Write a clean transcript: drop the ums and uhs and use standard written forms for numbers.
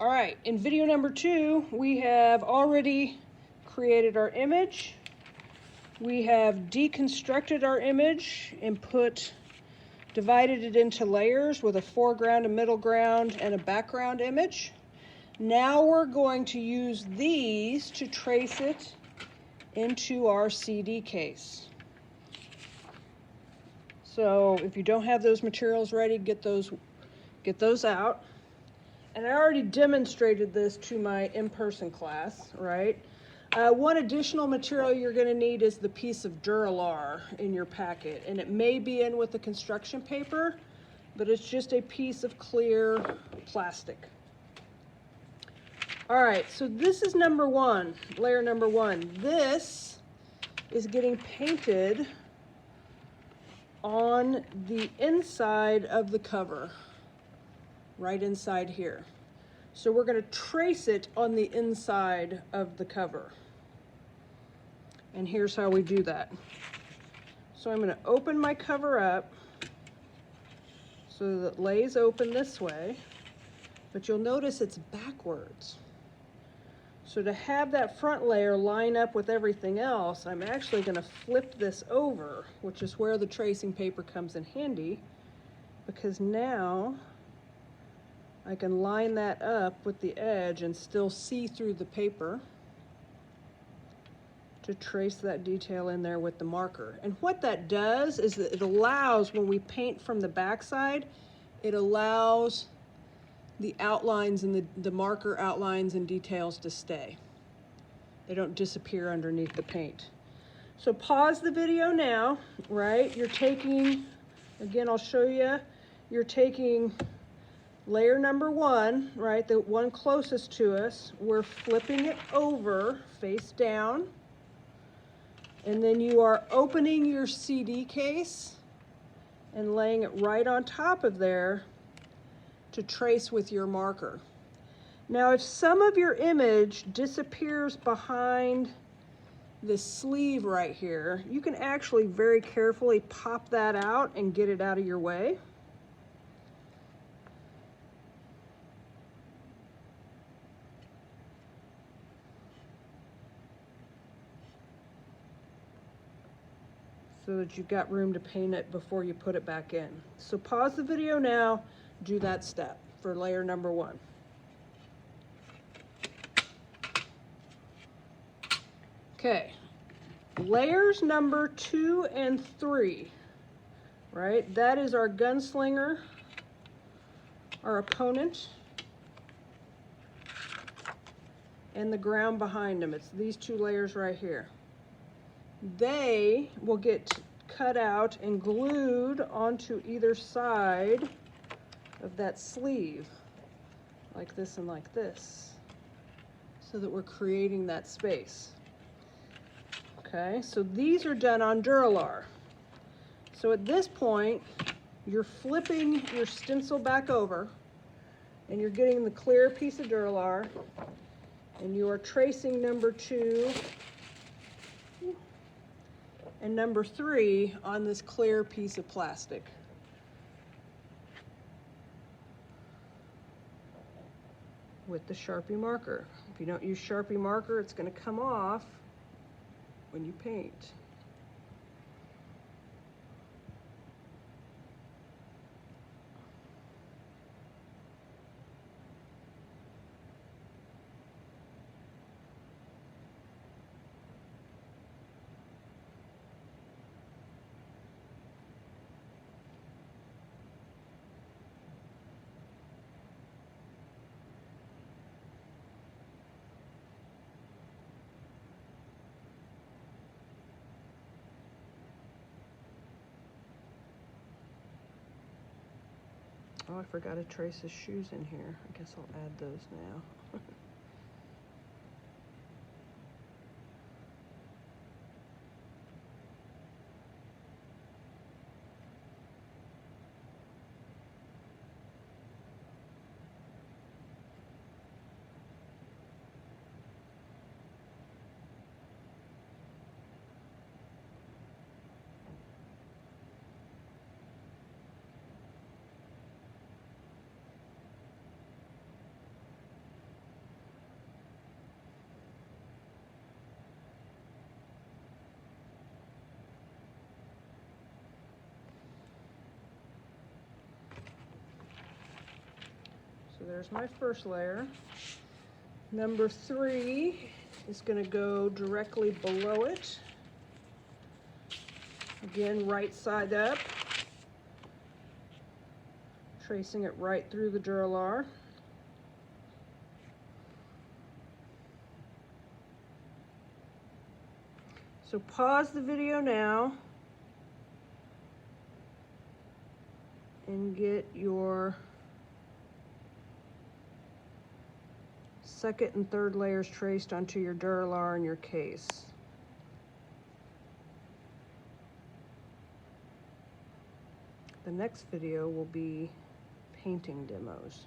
All right, in video number 2, we have already created our image. We have deconstructed our image and divided it into layers with a foreground, a middle ground, and a background image. Now we're going to use these to trace it into our CD case. So if you don't have those materials ready, get those out. And I already demonstrated this to my in-person class, right? One additional material you're going to need is the piece of duralar in your packet. And it may be in with the construction paper, but it's just a piece of clear plastic. All right, so this is number 1, layer number 1. This is getting painted on the inside of the cover, right inside here. So we're going to trace it on the inside of the cover. And here's how we do that. So I'm going to open my cover up so that it lays open this way, but you'll notice it's backwards. So to have that front layer line up with everything else, I'm actually going to flip this over, which is where the tracing paper comes in handy, because now I can line that up with the edge and still see through the paper to trace that detail in there with the marker. And what that does is that it allows, when we paint from the backside, it allows the outlines and the marker outlines and details to stay. They don't disappear underneath the paint. So pause the video now, right? You're taking, again, I'll show you, you're taking layer number 1, right, the one closest to us. We're flipping it over face down, and then you are opening your CD case and laying it right on top of there to trace with your marker. Now, if some of your image disappears behind this sleeve right here, you can actually very carefully pop that out and get it out of your way. So that you've got room to paint it before you put it back in. So pause the video now, do that step for layer number 1. Okay, layers number 2 and 3, right? That is our gunslinger, our opponent, and the ground behind him. It's these 2 layers right here. They will get cut out and glued onto either side of that sleeve, like this and like this, so that we're creating that space. Okay, so these are done on duralar. So at this point, you're flipping your stencil back over, and you're getting the clear piece of duralar, and you are tracing number 2 and number 3 on this clear piece of plastic. With the Sharpie marker. If you don't use Sharpie marker, it's going to come off when you paint. Oh, I forgot to trace his shoes in here. I guess I'll add those now. So there's my first layer. Number 3 is going to go directly below it. Again, right side up. Tracing it right through the duralar. So pause the video now and get your second and third layers traced onto your duralar and your case. The next video will be painting demos.